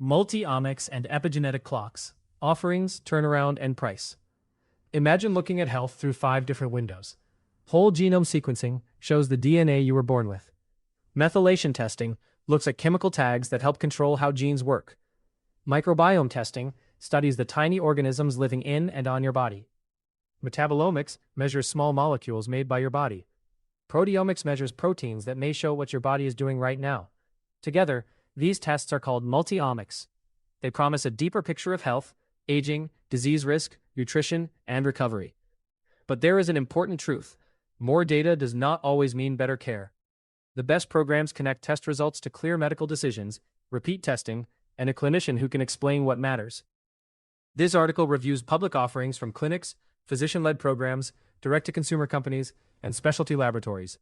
Multi-Omics and Epigenetic clocks, offerings, turnaround, and price. Imagine looking at health through 5 different windows. Whole genome sequencing shows the DNA you were born with. Methylation testing looks at chemical tags that help control how genes work. Microbiome testing studies the tiny organisms living in and on your body. Metabolomics measures small molecules made by your body. Proteomics measures proteins that may show what your body is doing right now. Together, these tests are called multi-omics. They promise a deeper picture of health, aging, disease risk, nutrition, and recovery. But there is an important truth. More data does not always mean better care. The best programs connect test results to clear medical decisions, repeat testing, and a clinician who can explain what matters. This article reviews public offerings from clinics, physician-led programs, direct-to-consumer companies, and specialty laboratories.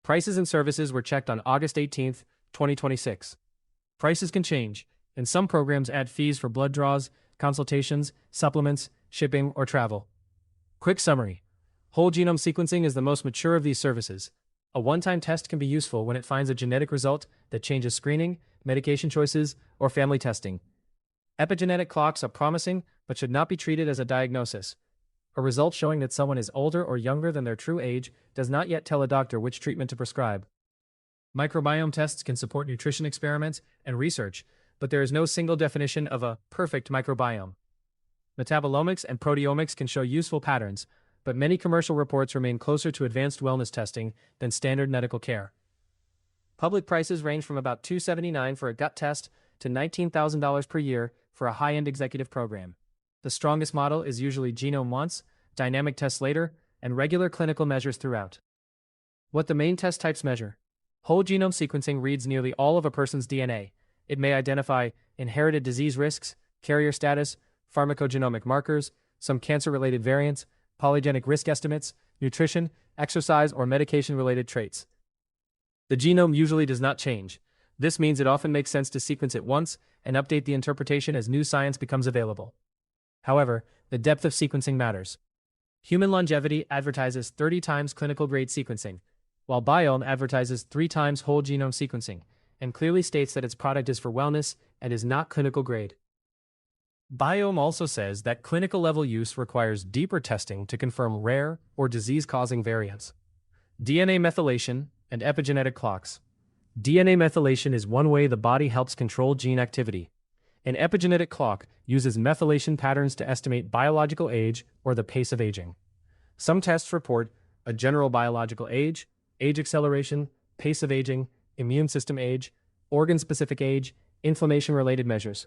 Prices and services were checked on August 18, 2026. Prices can change, and some programs add fees for blood draws, consultations, supplements, shipping, or travel. Quick summary. Whole genome sequencing is the most mature of these services. A one-time test can be useful when it finds a genetic result that changes screening, medication choices, or family testing. Epigenetic clocks are promising but should not be treated as a diagnosis. A result showing that someone is older or younger than their true age does not yet tell a doctor which treatment to prescribe. Microbiome tests can support nutrition experiments and research, but there is no single definition of a perfect microbiome. Metabolomics and proteomics can show useful patterns, but many commercial reports remain closer to advanced wellness testing than standard medical care. Public prices range from about $279 for a gut test to $19,000 per year for a high-end executive program. The strongest model is usually genome once, dynamic tests later, and regular clinical measures throughout. What the main test types measure. Whole genome sequencing reads nearly all of a person's DNA. It may identify inherited disease risks, carrier status, pharmacogenomic markers, some cancer-related variants, polygenic risk estimates, nutrition, exercise, or medication-related traits. The genome usually does not change. This means it often makes sense to sequence it once and update the interpretation as new science becomes available. However, the depth of sequencing matters. Human Longevity advertises 30 times clinical-grade sequencing, while Biome advertises 3 times whole genome sequencing, and clearly states that its product is for wellness and is not clinical grade. Biome also says that clinical-level use requires deeper testing to confirm rare or disease-causing variants. DNA methylation and epigenetic clocks. DNA methylation is one way the body helps control gene activity. An epigenetic clock uses methylation patterns to estimate biological age or the pace of aging. Some tests report a general biological age acceleration, pace of aging, immune system age, organ-specific age, inflammation-related measures.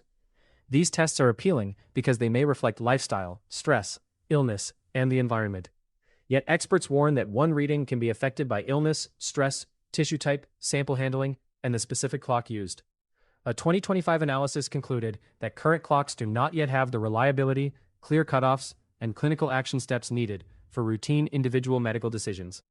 These tests are appealing because they may reflect lifestyle, stress, illness, and the environment. Yet experts warn that one reading can be affected by illness, stress, tissue type, sample handling, and the specific clock used. A 2025 analysis concluded that current clocks do not yet have the reliability, clear cutoffs, and clinical action steps needed for routine individual medical decisions.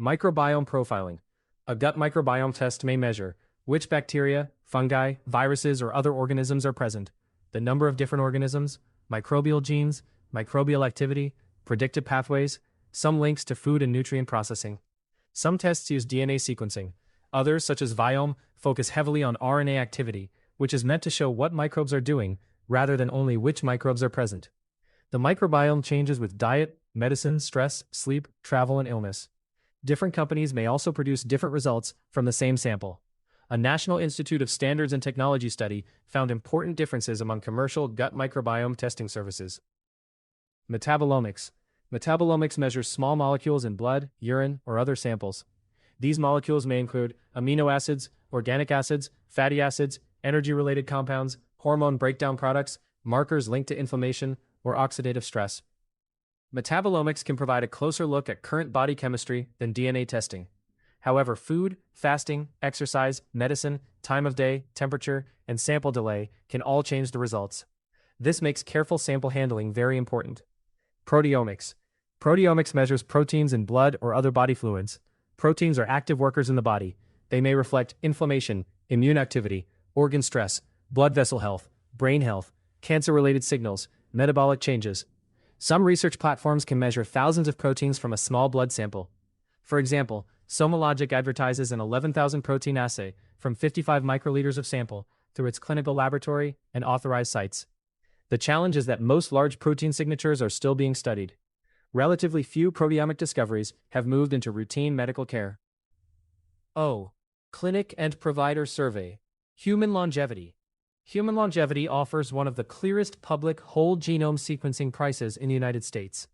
Microbiome profiling. A gut microbiome test may measure which bacteria, fungi, viruses, or other organisms are present, the number of different organisms, microbial genes, microbial activity, predictive pathways, some links to food and nutrient processing. Some tests use DNA sequencing. Others, such as Biome, focus heavily on RNA activity, which is meant to show what microbes are doing, rather than only which microbes are present. The microbiome changes with diet, medicine, stress, sleep, travel, and illness. Different companies may also produce different results from the same sample. A National Institute of Standards and Technology study found important differences among commercial gut microbiome testing services. Metabolomics. Metabolomics measures small molecules in blood, urine, or other samples. These molecules may include amino acids, organic acids, fatty acids, energy-related compounds, hormone breakdown products, markers linked to inflammation, or oxidative stress. Metabolomics can provide a closer look at current body chemistry than DNA testing. However, food, fasting, exercise, medicine, time of day, temperature, and sample delay can all change the results. This makes careful sample handling very important. Proteomics. Proteomics measures proteins in blood or other body fluids. Proteins are active workers in the body. They may reflect inflammation, immune activity, organ stress, blood vessel health, brain health, cancer-related signals, metabolic changes. Some research platforms can measure thousands of proteins from a small blood sample. For example, SomaLogic advertises an 11,000 protein assay from 55 microliters of sample through its clinical laboratory and authorized sites. The challenge is that most large protein signatures are still being studied. Relatively few proteomic discoveries have moved into routine medical care. O. Clinic and Provider Survey. Human Longevity. Human Longevity offers one of the clearest public whole genome sequencing prices in the United States.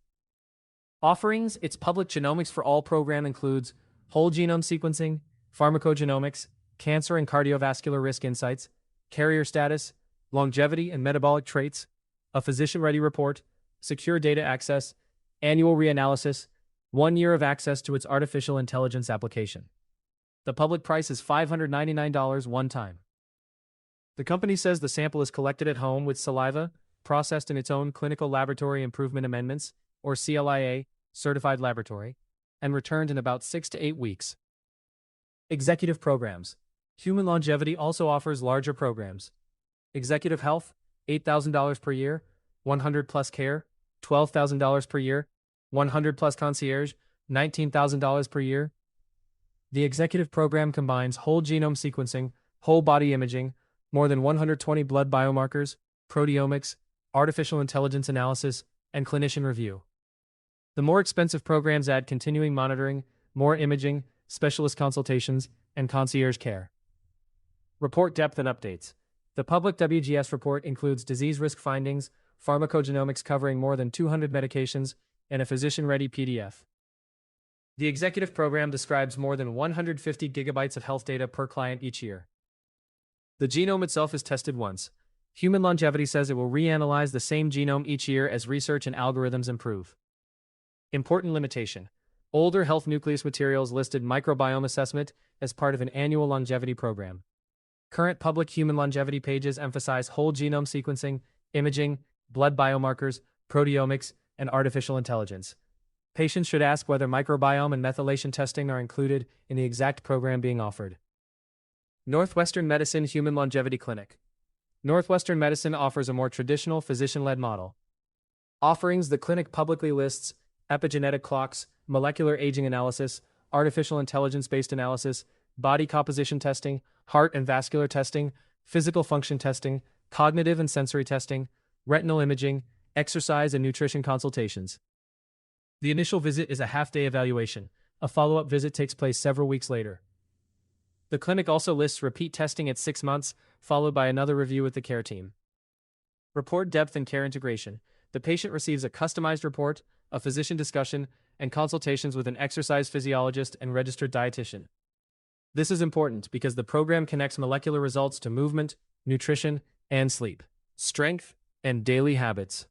Offerings: its public Genomics for All program includes whole genome sequencing, pharmacogenomics, cancer and cardiovascular risk insights, carrier status, longevity and metabolic traits, a physician-ready report, secure data access, annual reanalysis, 1 year of access to its artificial intelligence application. The public price is $599 one time. The company says the sample is collected at home with saliva, processed in its own Clinical Laboratory Improvement Amendments, or CLIA, certified laboratory, and returned in about 6 to 8 weeks. Executive Programs. Human Longevity also offers larger programs. Executive Health, $8,000 per year, 100 plus care, $12,000 per year, 100 plus concierge, $19,000 per year. The Executive Program combines whole genome sequencing, whole body imaging, more than 120 blood biomarkers, proteomics, artificial intelligence analysis, and clinician review. The more expensive programs add continuing monitoring, more imaging, specialist consultations, and concierge care. Report depth and updates. The public WGS report includes disease risk findings, pharmacogenomics covering more than 200 medications, and a physician-ready PDF. The Executive Program describes more than 150 gigabytes of health data per client each year. The genome itself is tested once. Human Longevity says it will reanalyze the same genome each year as research and algorithms improve. Important limitation. Older health nucleus materials listed microbiome assessment as part of an annual longevity program. Current public human longevity pages emphasize whole genome sequencing, imaging, blood biomarkers, proteomics, and artificial intelligence. Patients should ask whether microbiome and methylation testing are included in the exact program being offered. Northwestern Medicine Human Longevity Clinic. Northwestern Medicine offers a more traditional physician-led model. Offerings: the clinic publicly lists epigenetic clocks, molecular aging analysis, artificial intelligence-based analysis, body composition testing, heart and vascular testing, physical function testing, cognitive and sensory testing, retinal imaging, exercise and nutrition consultations. The initial visit is a half-day evaluation. A follow-up visit takes place several weeks later. The clinic also lists repeat testing at 6 months, followed by another review with the care team. Report depth and care integration. The patient receives a customized report, a physician discussion, and consultations with an exercise physiologist and registered dietitian. This is important because the program connects molecular results to movement, nutrition, and sleep, strength, and daily habits.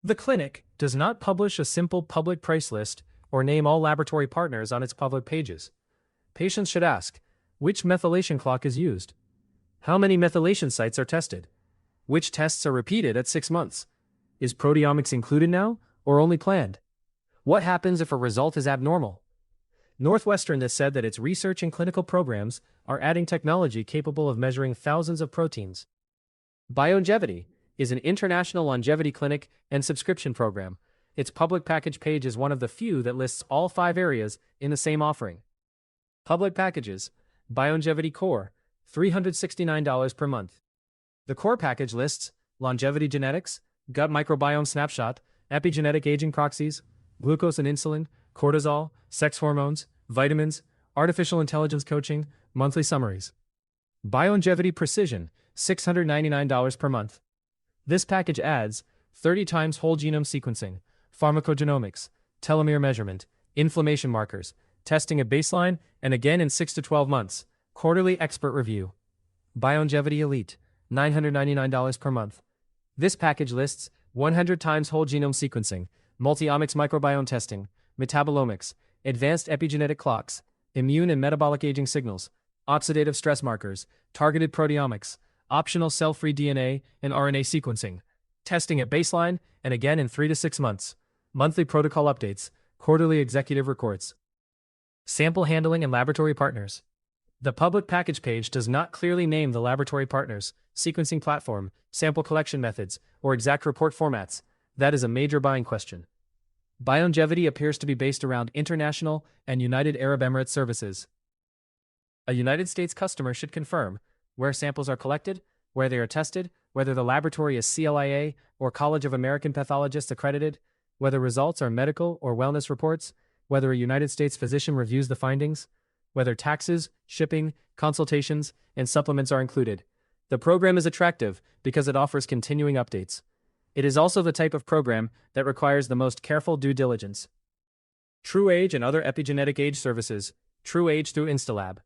The clinic does not publish a simple public price list or name all laboratory partners on its public pages. Patients should ask, which methylation clock is used? How many methylation sites are tested? Which tests are repeated at 6 months? Is proteomics included now, or only planned? What happens if a result is abnormal? Northwestern has said that its research and clinical programs are adding technology capable of measuring thousands of proteins. Biongevity is an international longevity clinic and subscription program. Its public package page is one of the few that lists all 5 areas in the same offering. Public packages. Biongevity Core, $369 per month. The Core package lists longevity genetics, gut microbiome snapshot, epigenetic aging proxies, glucose and insulin, cortisol, sex hormones, vitamins, artificial intelligence coaching, monthly summaries. Biongevity Precision, $699 per month. This package adds 30 times whole genome sequencing, pharmacogenomics, telomere measurement, inflammation markers, testing at baseline and again in 6 to 12 months, quarterly expert review. Biongevity Elite, $999 per month. This package lists 100 times whole genome sequencing, multi-omics microbiome testing, metabolomics, advanced epigenetic clocks, immune and metabolic aging signals, oxidative stress markers, targeted proteomics, optional cell-free DNA and RNA sequencing, testing at baseline and again in 3 to 6 months, monthly protocol updates, quarterly executive reports. Sample handling and laboratory partners. The public package page does not clearly name the laboratory partners, sequencing platform, sample collection methods, or exact report formats. That is a major buying question. Biongevity appears to be based around international and United Arab Emirates services. A United States customer should confirm where samples are collected, where they are tested, whether the laboratory is CLIA or College of American Pathologists accredited, whether results are medical or wellness reports, whether a United States physician reviews the findings, whether taxes, shipping, consultations, and supplements are included. The program is attractive because it offers continuing updates. It is also the type of program that requires the most careful due diligence. True Age and other epigenetic age services. True Age through Instalab.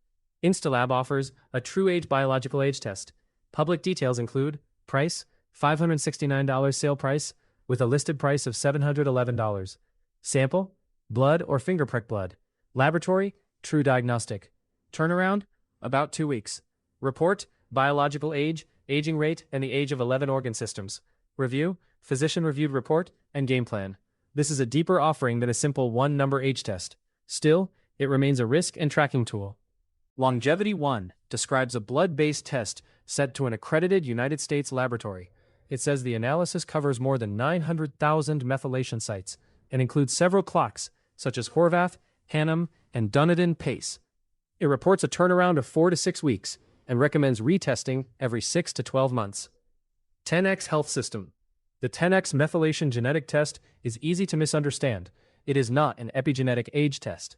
Instalab offers a True Age biological age test. Public details include price, $569 sale price, with a listed price of $711. Sample, blood or finger prick blood. Laboratory, True Diagnostic. Turnaround, about 2 weeks. Report, biological age, aging rate, and the age of 11 organ systems. Review, physician-reviewed report, and game plan. This is a deeper offering than a simple one-number age test. Still, it remains a risk and tracking tool. Longevity 1 describes a blood-based test set to an accredited United States laboratory. It says the analysis covers more than 900,000 methylation sites and includes several clocks, such as Horvath, Hannum, and Dunedin Pace. It reports a turnaround of 4 to 6 weeks and recommends retesting every 6 to 12 months. 10X Health System. The 10X methylation genetic test is easy to misunderstand. It is not an epigenetic age test.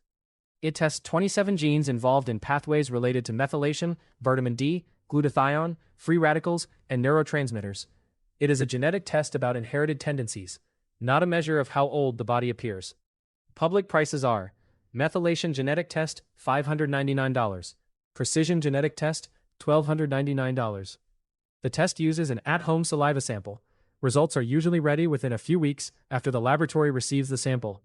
It tests 27 genes involved in pathways related to methylation, vitamin D, glutathione, free radicals, and neurotransmitters. It is a genetic test about inherited tendencies, not a measure of how old the body appears. Public prices are: methylation genetic test, $599. Precision genetic test, $1,299. The test uses an at-home saliva sample. Results are usually ready within a few weeks after the laboratory receives the sample.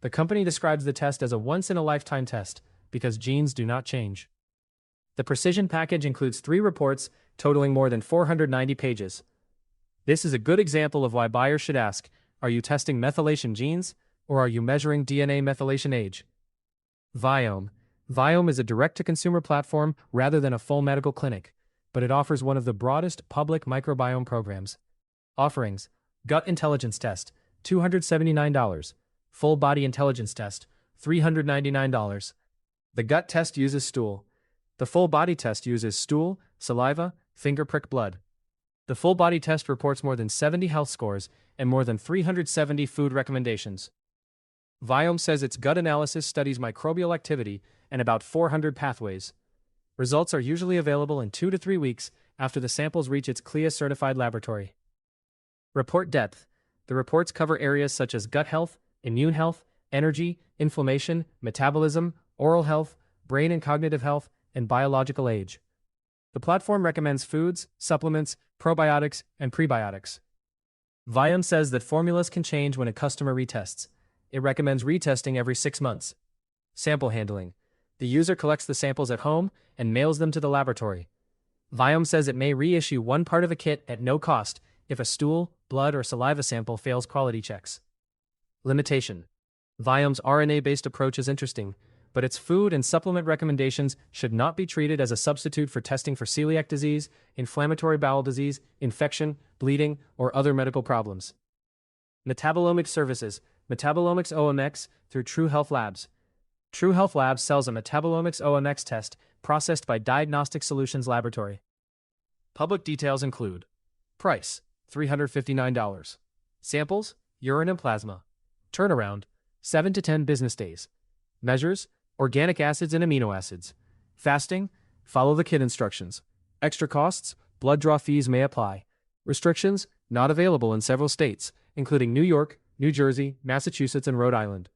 The company describes the test as a once-in-a-lifetime test because genes do not change. The Precision package includes 3 reports totaling more than 490 pages. This is a good example of why buyers should ask, are you testing methylation genes, or are you measuring DNA methylation age? Viome. Viome is a direct-to-consumer platform rather than a full medical clinic, but it offers one of the broadest public microbiome programs. Offerings: Gut Intelligence Test, $279. Full Body Intelligence Test, $399. The gut test uses stool. The full body test uses stool, saliva, finger prick blood. The full body test reports more than 70 health scores and more than 370 food recommendations. Viome says its gut analysis studies microbial activity and about 400 pathways. Results are usually available in 2 to 3 weeks after the samples reach its CLIA-certified laboratory. Report depth. The reports cover areas such as gut health, immune health, energy, inflammation, metabolism, oral health, brain and cognitive health, and biological age. The platform recommends foods, supplements, probiotics, and prebiotics. Viome says that formulas can change when a customer retests. It recommends retesting every 6 months. Sample handling. The user collects the samples at home and mails them to the laboratory. Viome says it may reissue one part of a kit at no cost if a stool, blood, or saliva sample fails quality checks. Limitation. Viome's RNA-based approach is interesting, but its food and supplement recommendations should not be treated as a substitute for testing for celiac disease, inflammatory bowel disease, infection, bleeding, or other medical problems. Metabolomics Services. Metabolomics OMX through True Health Labs. True Health Labs sells a Metabolomics OMX test processed by Diagnostic Solutions Laboratory. Public details include: price, $359. Samples, urine and plasma. Turnaround, 7 to 10 business days. Measures, organic acids and amino acids. Fasting, follow the kit instructions. Extra costs, blood draw fees may apply. Restrictions, not available in several states, including New York, New Jersey, Massachusetts, and Rhode Island.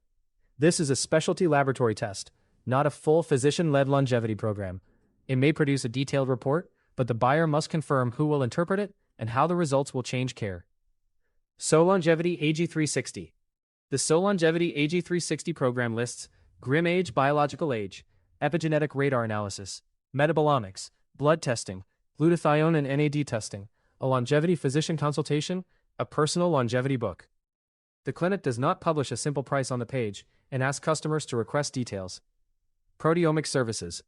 This is a specialty laboratory test, not a full physician-led longevity program. It may produce a detailed report, but the buyer must confirm who will interpret it and how the results will change care. SoLongevity AG360. The SoLongevity AG360 program lists Grim age, biological age, epigenetic radar analysis, metabolomics, blood testing, glutathione and NAD testing, a longevity physician consultation, a personal longevity book. The clinic does not publish a simple price on the page and asks customers to request details. Proteomics Services.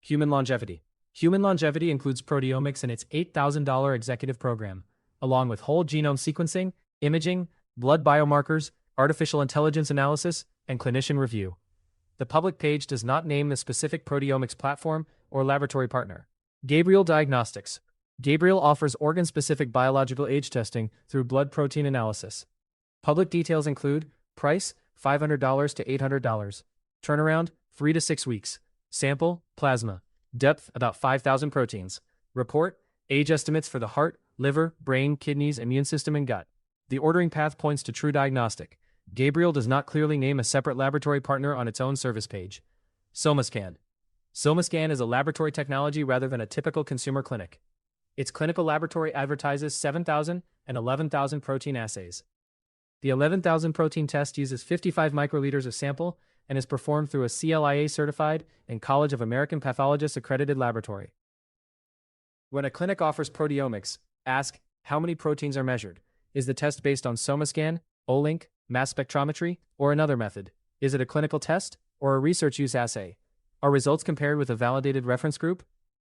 Human Longevity. Human Longevity includes proteomics in its $8,000 executive program, along with whole genome sequencing, imaging, blood biomarkers, artificial intelligence analysis, and clinician review. The public page does not name the specific proteomics platform or laboratory partner. Gabriel Diagnostics. Gabriel offers organ-specific biological age testing through blood protein analysis. Public details include price $500 to $800, turnaround 3 to 6 weeks, sample plasma, depth about 5,000 proteins, report age estimates for the heart, liver, brain, kidneys, immune system, and gut. The ordering path points to true diagnostic. Gabriel does not clearly name a separate laboratory partner on its own service page. SomaScan. SomaScan is a laboratory technology rather than a typical consumer clinic. Its clinical laboratory advertises 7,000 and 11,000 protein assays. The 11,000 protein test uses 55 microliters of sample and is performed through a CLIA-certified and College of American Pathologists accredited laboratory. When a clinic offers proteomics, ask how many proteins are measured. Is the test based on SomaScan, Olink, mass spectrometry, or another method? Is it a clinical test or a research use assay? Are results compared with a validated reference group?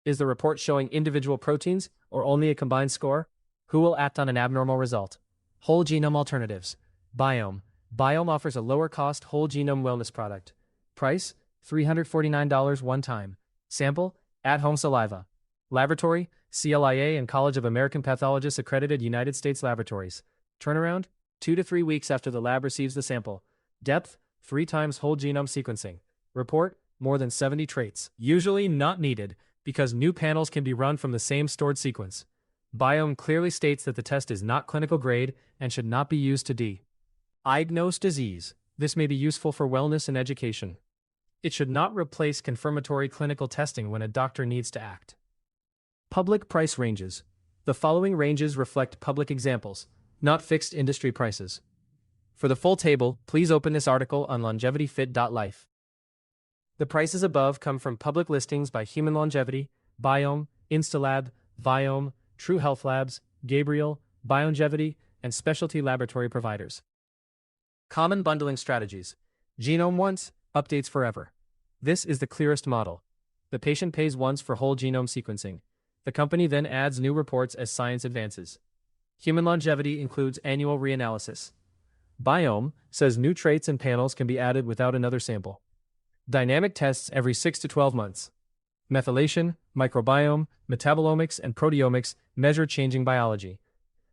Is the report showing individual proteins or only a combined score? Who will act on an abnormal result? Whole genome alternatives. Biome. Biome offers a lower-cost whole genome wellness product. Price, $349 one time. Sample, at-home saliva. Laboratory, CLIA and College of American Pathologists accredited United States laboratories. Turnaround, 2 to 3 weeks after the lab receives the sample. Depth, 3 times whole genome sequencing. Report, more than 70 traits. Usually not needed, because new panels can be run from the same stored sequence. Biome clearly states that the test is not clinical grade and should not be used to diagnose disease. This may be useful for wellness and education. It should not replace confirmatory clinical testing when a doctor needs to act. Public price ranges. The following ranges reflect public examples, not fixed industry prices. For the full table, please open this article on longevityfit.life. The prices above come from public listings by Human Longevity, Biome, Instalab, Viome, True Health Labs, Gabriel, Biongevity, and specialty laboratory providers. Common bundling strategies. Genome once, updates forever. This is the clearest model. The patient pays once for whole genome sequencing. The company then adds new reports as science advances. Human Longevity includes annual reanalysis. Biome says new traits and panels can be added without another sample. Dynamic tests every 6 to 12 months. Methylation, microbiome, metabolomics, and proteomics measure changing biology.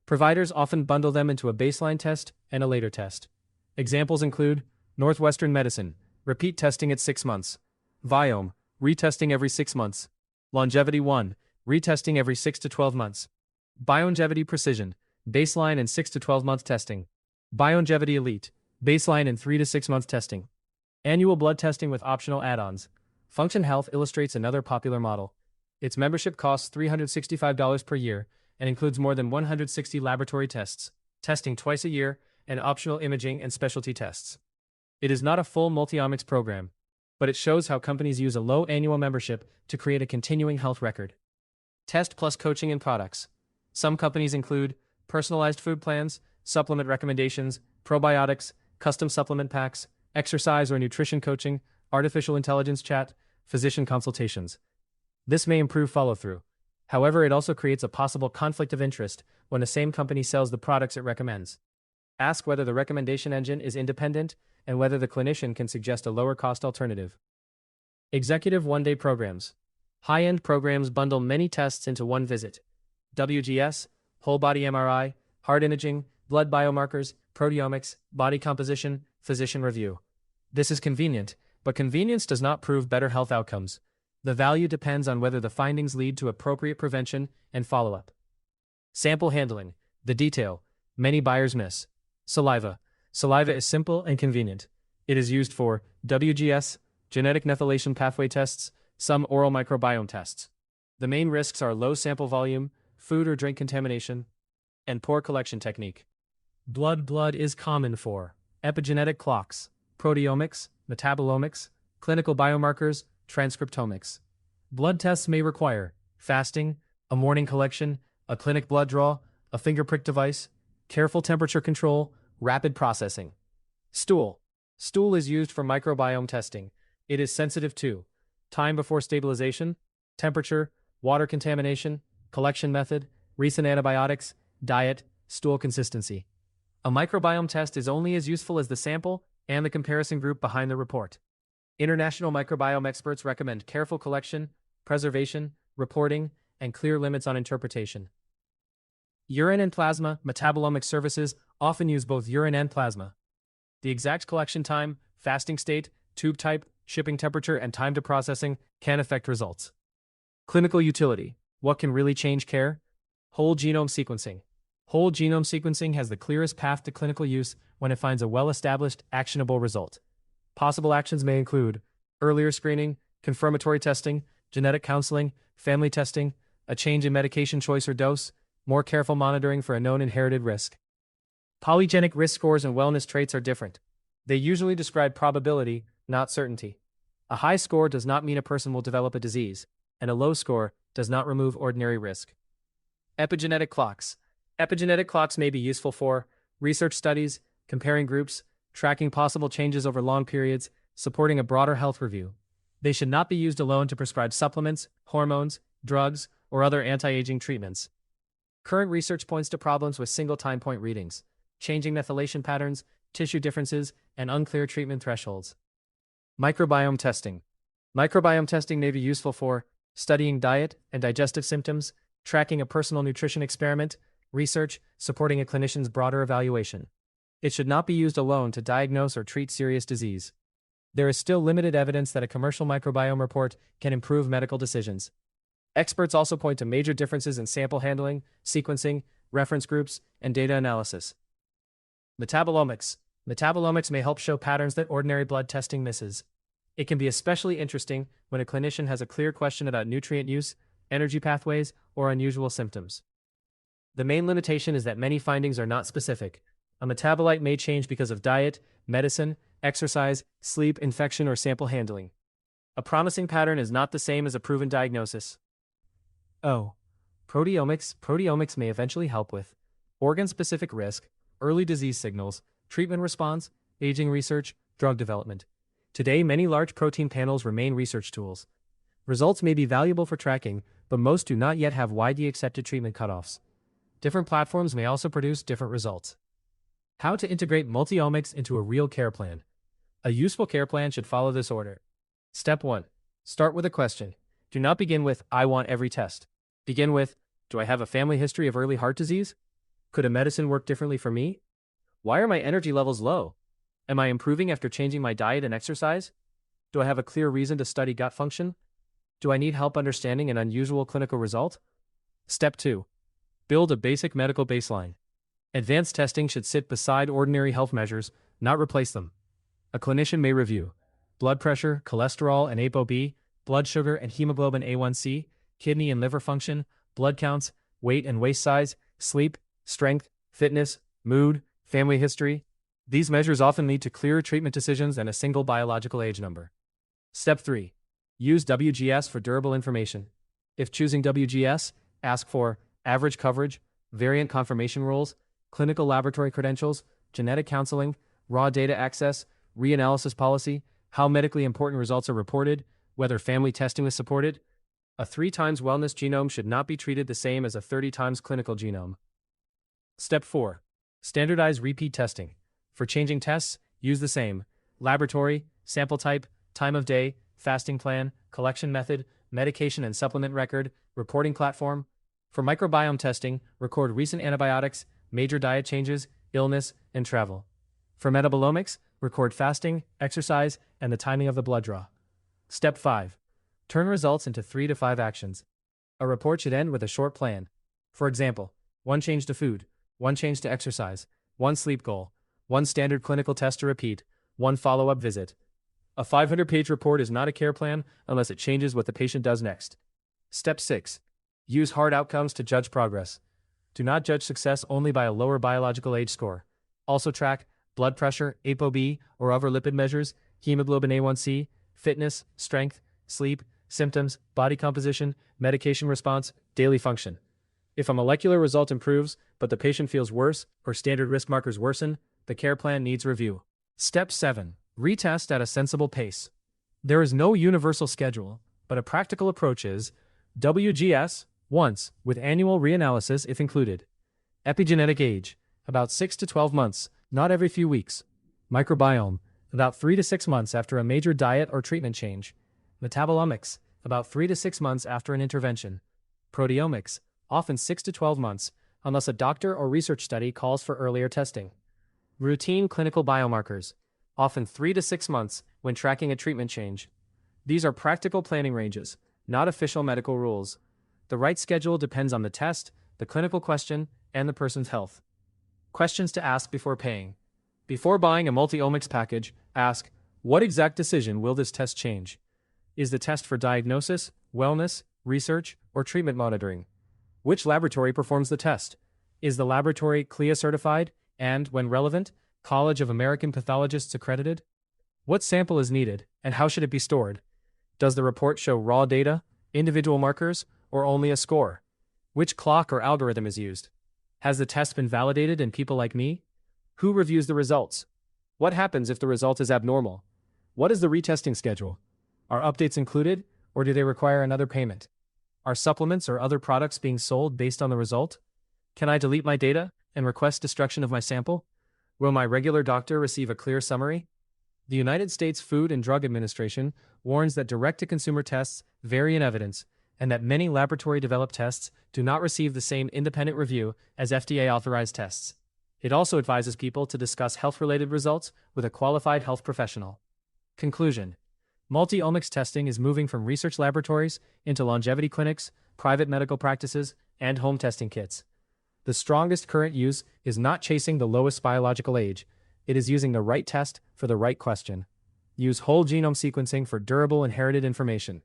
Providers often bundle them into a baseline test and a later test. Examples include Northwestern Medicine, repeat testing at 6 months. Viome, retesting every 6 months. Longevity 1, retesting every 6 to 12 months. Biongevity Precision, baseline and 6 to 12 month testing. Biongevity Elite, baseline and 3 to 6 month testing. Annual blood testing with optional add-ons. Function Health illustrates another popular model. Its membership costs $365 per year and includes more than 160 laboratory tests, testing twice a year, and optional imaging and specialty tests. It is not a full multi-omics program, but it shows how companies use a low annual membership to create a continuing health record. Test plus coaching and products. Some companies include personalized food plans, supplement recommendations, probiotics, custom supplement packs, exercise or nutrition coaching, artificial intelligence chat, physician consultations. This may improve follow-through. However, it also creates a possible conflict of interest when the same company sells the products it recommends. Ask whether the recommendation engine is independent and whether the clinician can suggest a lower-cost alternative. Executive one-day programs. High-end programs bundle many tests into one visit. WGS, whole-body MRI, heart imaging, blood biomarkers, proteomics, body composition, physician review. This is convenient, but convenience does not prove better health outcomes. The value depends on whether the findings lead to appropriate prevention and follow-up. Sample handling. The detail. Many buyers miss. Saliva. Saliva is simple and convenient. It is used for WGS, genetic methylation pathway tests, some oral microbiome tests. The main risks are low sample volume, food or drink contamination, and poor collection technique. Blood is common for epigenetic clocks, proteomics, metabolomics, clinical biomarkers, transcriptomics. Blood tests may require fasting, a morning collection, a clinic blood draw, a finger prick device, careful temperature control, rapid processing. Stool. Stool is used for microbiome testing. It is sensitive to time before stabilization, temperature, water contamination, collection method, recent antibiotics, diet, stool consistency. A microbiome test is only as useful as the sample and the comparison group behind the report. International microbiome experts recommend careful collection, preservation, reporting, and clear limits on interpretation. Urine and plasma metabolomic services often use both urine and plasma. The exact collection time, fasting state, tube type, shipping temperature, and time to processing can affect results. Clinical utility. What can really change care? Whole genome sequencing. Whole genome sequencing has the clearest path to clinical use when it finds a well-established, actionable result. Possible actions may include earlier screening, confirmatory testing, genetic counseling, family testing, a change in medication choice or dose, more careful monitoring for a known inherited risk. Polygenic risk scores and wellness traits are different. They usually describe probability, not certainty. A high score does not mean a person will develop a disease, and a low score does not remove ordinary risk. Epigenetic clocks. Epigenetic clocks may be useful for research studies, comparing groups, tracking possible changes over long periods, supporting a broader health review. They should not be used alone to prescribe supplements, hormones, drugs, or other anti-aging treatments. Current research points to problems with single time point readings, changing methylation patterns, tissue differences, and unclear treatment thresholds. Microbiome testing. Microbiome testing may be useful for studying diet and digestive symptoms, tracking a personal nutrition experiment, research, supporting a clinician's broader evaluation. It should not be used alone to diagnose or treat serious disease. There is still limited evidence that a commercial microbiome report can improve medical decisions. Experts also point to major differences in sample handling, sequencing, reference groups, and data analysis. Metabolomics. Metabolomics may help show patterns that ordinary blood testing misses. It can be especially interesting when a clinician has a clear question about nutrient use, energy pathways, or unusual symptoms. The main limitation is that many findings are not specific. A metabolite may change because of diet, medicine, exercise, sleep, infection, or sample handling. A promising pattern is not the same as a proven diagnosis. Proteomics. Proteomics may eventually help with organ-specific risk, early disease signals, treatment response, aging research, drug development. Today, many large protein panels remain research tools. Results may be valuable for tracking, but most do not yet have widely accepted treatment cutoffs. Different platforms may also produce different results. How to integrate multi-omics into a real care plan. A useful care plan should follow this order. Step 1. Start with a question. Do not begin with, I want every test. Begin with, do I have a family history of early heart disease? Could a medicine work differently for me? Why are my energy levels low? Am I improving after changing my diet and exercise? Do I have a clear reason to study gut function? Do I need help understanding an unusual clinical result? Step 2. Build a basic medical baseline. Advanced testing should sit beside ordinary health measures, not replace them. A clinician may review blood pressure, cholesterol and ApoB, blood sugar and hemoglobin A1C, kidney and liver function, blood counts, weight and waist size, sleep, strength, fitness, mood, family history. These measures often lead to clearer treatment decisions than a single biological age number. Step 3. Use WGS for durable information. If choosing WGS, ask for average coverage, variant confirmation rules, clinical laboratory credentials, genetic counseling, raw data access, reanalysis policy, how medically important results are reported, whether family testing is supported. A 3 times wellness genome should not be treated the same as a 30 times clinical genome. Step 4. Standardize repeat testing. For changing tests, use the same laboratory, sample type, time of day, fasting plan, collection method, medication and supplement record, reporting platform. For microbiome testing, record recent antibiotics, major diet changes, illness, and travel. For metabolomics, record fasting, exercise, and the timing of the blood draw. Step 5. Turn results into 3 to 5 actions. A report should end with a short plan. For example, 1 change to food, 1 change to exercise, 1 sleep goal, 1 standard clinical test to repeat, 1 follow-up visit. A 500-page report is not a care plan unless it changes what the patient does next. Step 6. Use hard outcomes to judge progress. Do not judge success only by a lower biological age score. Also track blood pressure, ApoB, or other lipid measures, hemoglobin A1C, fitness, strength, sleep, symptoms, body composition, medication response, daily function. If a molecular result improves, but the patient feels worse or standard risk markers worsen, the care plan needs review. Step 7. Retest at a sensible pace. There is no universal schedule, but a practical approach is WGS, once, with annual reanalysis if included. Epigenetic age, about 6 to 12 months, not every few weeks. Microbiome, about 3 to 6 months after a major diet or treatment change. Metabolomics, about 3 to 6 months after an intervention. Proteomics, often 6 to 12 months, unless a doctor or research study calls for earlier testing. Routine clinical biomarkers, often 3 to 6 months when tracking a treatment change. These are practical planning ranges, not official medical rules. The right schedule depends on the test, the clinical question, and the person's health. Questions to ask before paying. Before buying a multi-omics package, ask, what exact decision will this test change? Is the test for diagnosis, wellness, research, or treatment monitoring? Which laboratory performs the test? Is the laboratory CLIA certified and, when relevant, College of American Pathologists accredited? What sample is needed, and how should it be stored? Does the report show raw data, individual markers, or only a score? Which clock or algorithm is used? Has the test been validated in people like me? Who reviews the results? What happens if the result is abnormal? What is the retesting schedule? Are updates included, or do they require another payment? Are supplements or other products being sold based on the result? Can I delete my data and request destruction of my sample? Will my regular doctor receive a clear summary? The United States Food and Drug Administration warns that direct-to-consumer tests vary in evidence and that many laboratory-developed tests do not receive the same independent review as FDA-authorized tests. It also advises people to discuss health-related results with a qualified health professional. Conclusion: multi-omics testing is moving from research laboratories into longevity clinics, private medical practices, and home testing kits. The strongest current use is not chasing the lowest biological age. It is using the right test for the right question. Use whole genome sequencing for durable inherited information.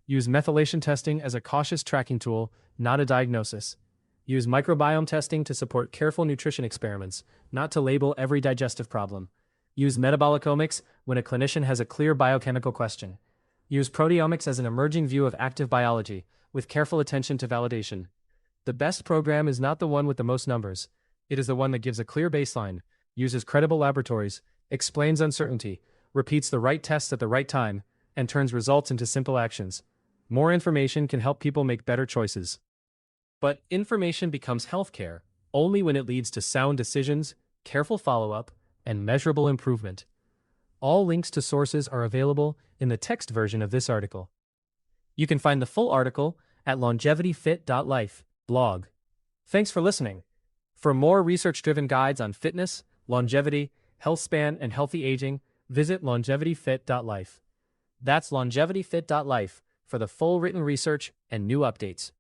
Use methylation testing as a cautious tracking tool, not a diagnosis. Use microbiome testing to support careful nutrition experiments, not to label every digestive problem. Use metabolic omics when a clinician has a clear biochemical question. Use proteomics as an emerging view of active biology, with careful attention to validation. The best program is not the one with the most numbers. It is the one that gives a clear baseline, uses credible laboratories, explains uncertainty, repeats the right tests at the right time, and turns results into simple actions. More information can help people make better choices. But information becomes healthcare only when it leads to sound decisions, careful follow-up, and measurable improvement. All links to sources are available in the text version of this article. You can find the full article at longevityfit.life blog. Thanks for listening. For more research-driven guides on fitness, longevity, health span, and healthy aging, visit longevityfit.life. That's longevityfit.life for the full written research and new updates.